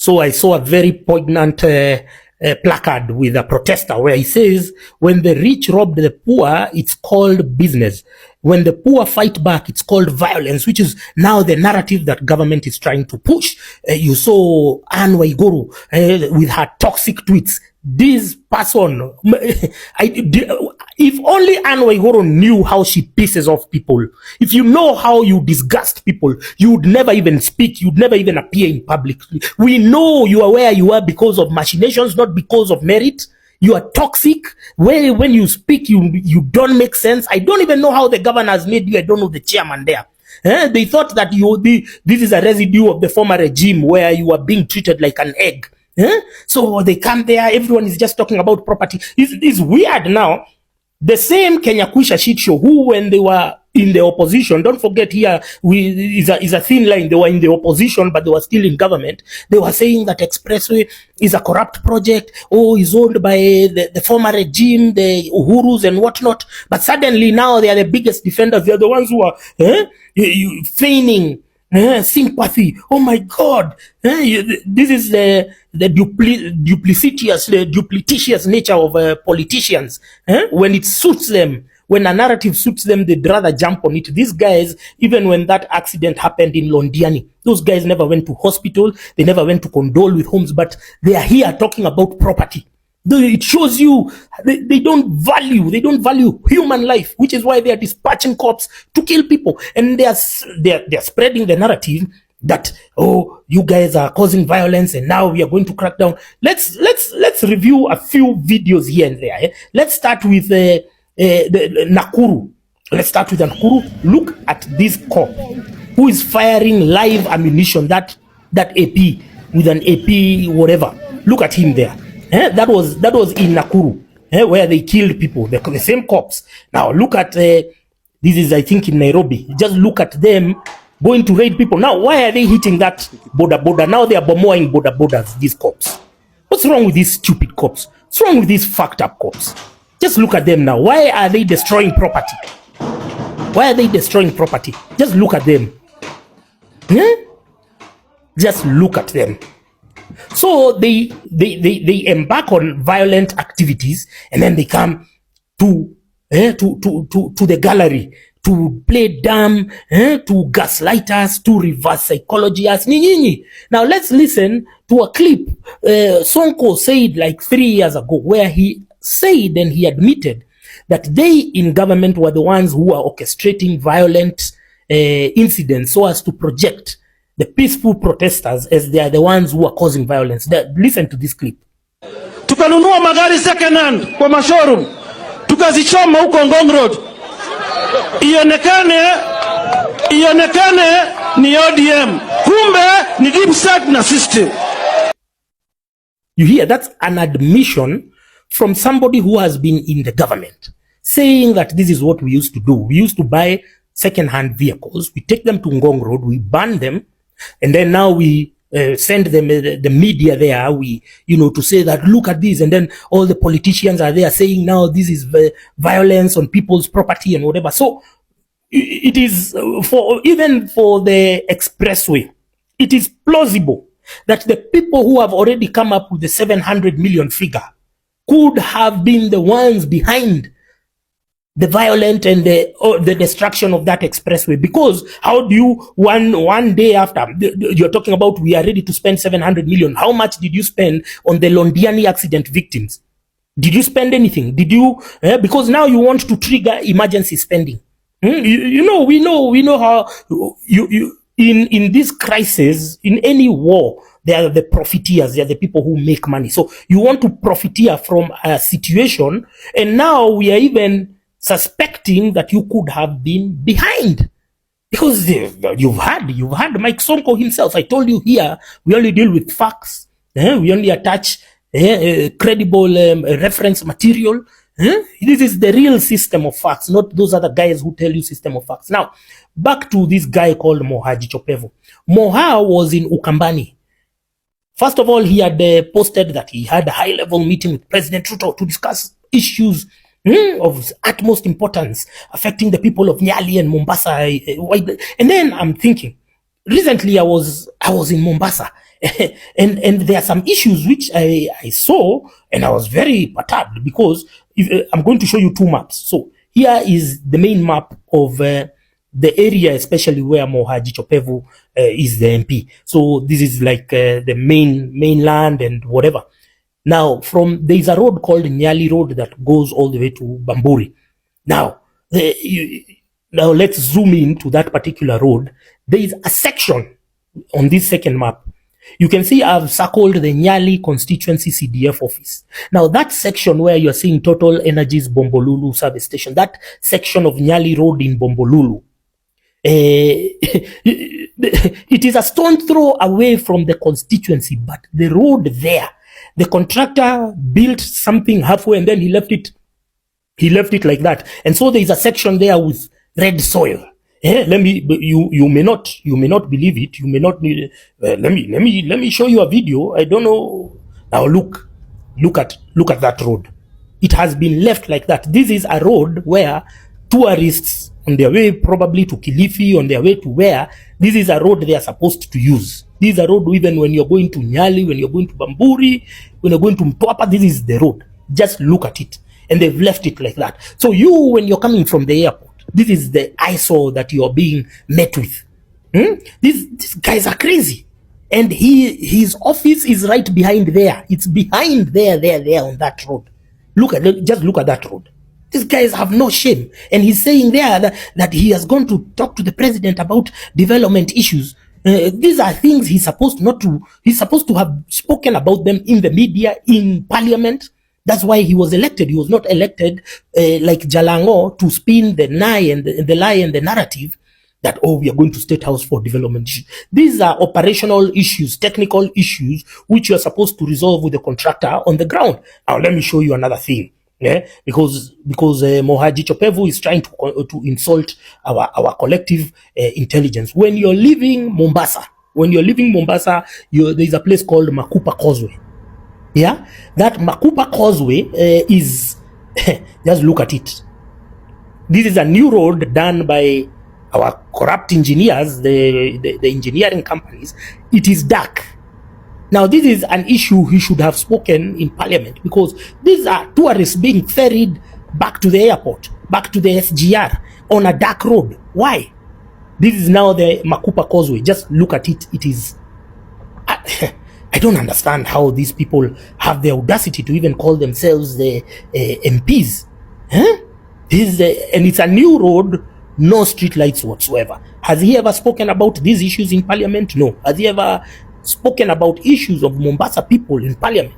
So I saw a very poignant placard with a protester where he says, when the rich rob the poor, it's called business. When the poor fight back, it's called violence, which is now the narrative that government is trying to push. You saw Anne Waiguru with her toxic tweets. This person, if only Anne Waiguru knew how she pisses off people. If you know how you disgust people, you would never even speak. You'd never even appear in public. We know you are where you are because of machinations, not because of merit. You are toxic. When you speak, you don't make sense. I don't even know how the governor has made you. I don't know the chairman there. They thought that this is a residue of the former regime where you are being treated like an egg. So they come there, everyone is just talking about property. It's weird now. The same Kenya Kwisha shit show, who when they were in the opposition, don't forget here, is a thin line. They were in the opposition, but they were still in government. They were saying that Expressway is a corrupt project, is owned by the former regime, the Uhurus and whatnot. But suddenly now they are the biggest defenders. They are the ones who are feigning sympathy. Oh my God. This is the duplicitous nature of politicians. When it suits them, when a narrative suits them, they'd rather jump on it. These guys, even when that accident happened in Londiani, those guys never went to hospital. They never went to condole with homes, but they are here talking about property. It shows you they don't value human life, which is why they are dispatching cops to kill people. And they are spreading the narrative that, you guys are causing violence and now we are going to crack down. Let's review a few videos here and there. Let's start with the Nakuru. Let's start with Nakuru. Look at this cop who is firing live ammunition, that AP with an AP whatever. Look at him there. That was in Nakuru, where they killed people, the same cops. Now look at this is, I think, in Nairobi. Just look at them going to raid people. Now why are they hitting that border? Now they are bombing borders, these cops. What's wrong with these stupid cops? What's wrong with these fucked up cops? Just look at them now. Why are they destroying property? Why are they destroying property? Just look at them. Just look at them. So they embark on violent activities, and then they come to the gallery to play dumb, to gaslighters, to reverse psychologists. Now let's listen to a clip Sonko said like 3 years ago, where he said and he admitted that they in government were the ones who are orchestrating violent incidents so as to project the peaceful protesters as they are the ones who are causing violence. Listen to this clip. Tukanunua magari second hand kwa mashowroom, tukazichoma huko Ngong Road. Ionekane ni ODM, kumbe ni deep state na system. You hear, that's an admission from somebody who has been in the government, saying that this is what we used to do. We used to buy second-hand vehicles, we take them to Ngong Road, we burn them, and then now we send them the media there, to say that look at this, and then all the politicians are there saying now this is violence on people's property and whatever. So it is even for the expressway, it is plausible that the people who have already come up with the 700 million figure could have been the ones behind the violent and the destruction of that expressway. Because how do you one day after you're talking about we are ready to spend 700 million? How much did you spend on the Londiani accident victims? Did you spend anything? Did you? Because now you want to trigger emergency spending. We know how you in this crisis, in any war, they are the profiteers. They are the people who make money. So you want to profiteer from a situation, and now we are even suspecting that you could have been behind, because you've had Mike Sonko himself. I told you here, we only deal with facts. We only attach credible reference material. This is the real system of facts, not those other guys who tell you system of facts. Now, back to this guy called Moha Jichopevo. Moha was in Ukambani. First of all, he had posted that he had a high-level meeting with President Ruto to discuss issues of utmost importance affecting the people of Nyali and Mombasa. And then I'm thinking, recently I was in Mombasa, and there are some issues which I saw, and I was very perturbed, because I'm going to show you two maps. So here is the main map of the area, especially where Mohaji Chopevu is the MP. So this is like the mainland and whatever. Now, there is a road called Nyali Road that goes all the way to Bamburi. Now, now let's zoom in to that particular road. There is a section on this second map. You can see I've circled the Nyali constituency CDF office. Now that section where you're seeing Total Energies Bombolulu service station, that section of Nyali Road in Bombolulu, it is a stone throw away from the constituency, but the road there, the contractor built something halfway and then he left it like that. And so there is a section there with red soil. You may not believe it. You may not. Let me show you a video. I don't know. Now look at that road. It has been left like that. This is a road where tourists on their way probably to Kilifi, on their way to where, this is a road they are supposed to use. This is a road even when you're going to Nyali, when you're going to Bamburi, when you're going to Mtwapa, this is the road. Just look at it. And they've left it like that. So when you're coming from the airport, this is the eyesore that you're being met with. These guys are crazy. And his office is right behind there. It's behind there on that road. Just look at that road. These guys have no shame. And he's saying there that he has gone to talk to the president about development issues. These are things he's supposed to have spoken about them in the media, in parliament. That's why he was elected. He was not elected like Jalango to spin the lie and the narrative that, we are going to State House for development issues. These are operational issues, technical issues, which you are supposed to resolve with the contractor on the ground. Now, let me show you another thing. Yeah, because Mohaji Chopevu is trying to insult our collective intelligence. When you're leaving Mombasa, there is a place called Makupa Causeway. Yeah, that Makupa Causeway is just look at it. This is a new road done by our corrupt engineers, the engineering companies. It is dark. Now, this is an issue he should have spoken in parliament, because these are tourists being ferried back to the airport, back to the SGR on a dark road. Why? This is now the Makupa Causeway. Just look at it. It is... I don't understand how these people have the audacity to even call themselves the MPs. Huh? And it's a new road, no street lights whatsoever. Has he ever spoken about these issues in parliament? No. Has he ever spoken about issues of Mombasa people in parliament?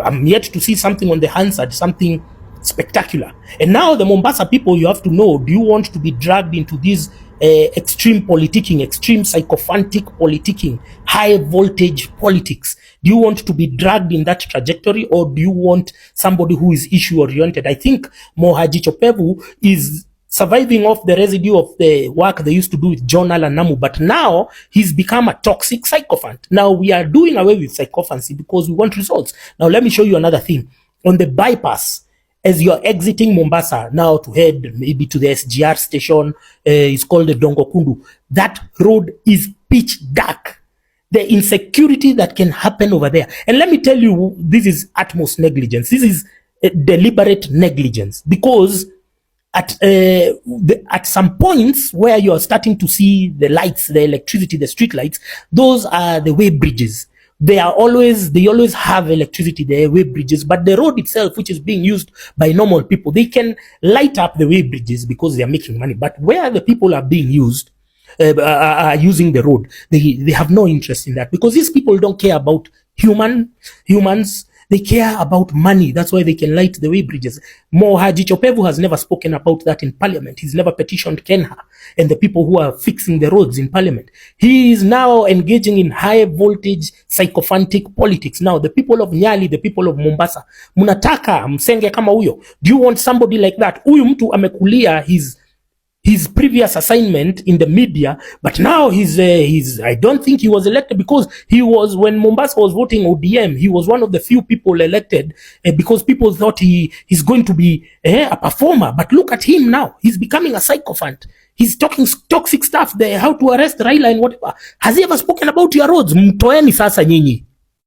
I'm yet to see something on the Hansard, something spectacular. And now the Mombasa people, you have to know, do you want to be dragged into this extreme politicking, extreme sycophantic politicking, high voltage politics? Do you want to be dragged in that trajectory, or do you want somebody who is issue oriented? I think Mohaji Chopevu is surviving off the residue of the work they used to do with John Allan Namu, but now he's become a toxic sycophant. Now we are doing away with sycophancy because we want results. Now let me show you another thing. On the bypass, as you're exiting Mombasa now to head maybe to the SGR station, it's called the Dongo Kundu. That road is pitch dark. The insecurity that can happen over there. And let me tell you, this is utmost negligence. This is deliberate negligence, because at some points where you're starting to see the lights, the electricity, the street lights, those are the way bridges. They always have electricity, the way bridges, but the road itself, which is being used by normal people, they can light up the way bridges because they are making money. But where the people are being used, are using the road, they have no interest in that, because these people don't care about humans. They care about money. That's why they can light the way bridges. Mohaji Chopevu has never spoken about that in parliament. He's never petitioned Kenha and the people who are fixing the roads in parliament. He is now engaging in high voltage sycophantic politics. Now, the people of Nyali, the people of Mombasa, munataka msenge kama huyo. Do you want somebody like that? Huyu mtu amekulia his previous assignment in the media, but now I don't think he was elected, because when Mombasa was voting ODM, he was one of the few people elected because people thought he's going to be a performer. But look at him now. He's becoming a sycophant. He's talking toxic stuff there, how to arrest Raila and whatever. Has he ever spoken about your roads? Mtoeni sasa nyinyi.